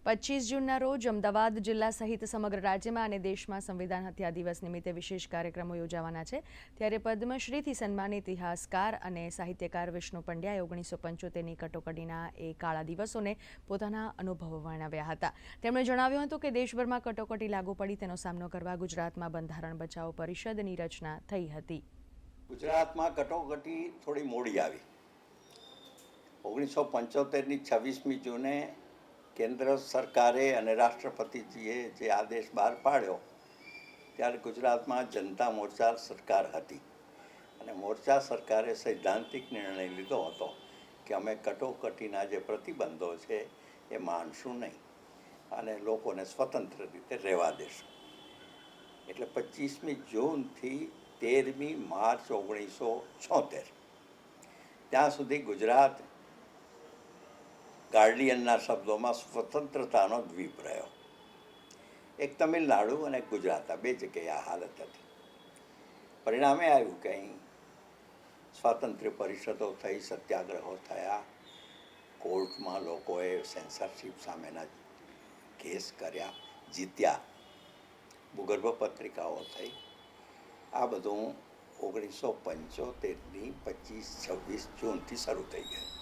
25 જૂનના રોજ અમદાવાદ જિલ્લા સહિત સમગ્ર રાજ્યમાં અને દેશમાં સંવિધાન હત્યા દિવસ નિમિત્તે વિશેષ કાર્યક્રમો યોજાવાના છે। ત્યારે પદ્મશ્રીથી સન્માનિત ઇતિહાસકાર અને સાહિત્યકાર વિષ્ણુ પંડ્યાએ 1975ની કટોકટીના એ કાળા દિવસોને પોતાના અનુભવો વર્ણવ્યા હતા। તેમણે જણાવ્યું હતું કે દેશભરમાં કટોકટી લાગુ પડી તેનો સામનો કરવા ગુજરાતમાં બંધારણ બચાવ પરિષદની રચના થઈ હતી। ગુજરાતમાં કટોકટી થોડી મોડી આવી। 1975ની 26મી જૂને કેન્દ્ર સરકારે અને રાષ્ટ્રપતિજીએ જે આદેશ બહાર પાડ્યો ત્યારે ગુજરાતમાં જનતા મોરચા સરકાર હતી અને મોરચા સરકારે સૈદ્ધાંતિક નિર્ણય લીધો હતો કે અમે કટોકટીના જે પ્રતિબંધો છે એ માનશું નહીં અને લોકોને સ્વતંત્ર રીતે રહેવા દેશું। એટલે 25મી જૂનથી 13મી માર્ચ 1976 ત્યાં સુધી ગુજરાત ગાર્ડિયનના શબ્દોમાં સ્વતંત્રતાનો દ્વીપ રહ્યો। એક તમિલનાડુ અને ગુજરાત આ બે જગ્યાએ આ હાલત હતી। પરિણામે આવ્યું કે અહીં સ્વાતંત્ર્ય પરિષદો થઈ, સત્યાગ્રહો થયા, કોર્ટમાં લોકોએ સેન્સરશિપ સામેના કેસ કર્યા, જીત્યા, ભૂગર્ભ પત્રિકાઓ થઈ। આ બધું 1975ની 25-26 જૂનથી શરૂ થઈ ગયું।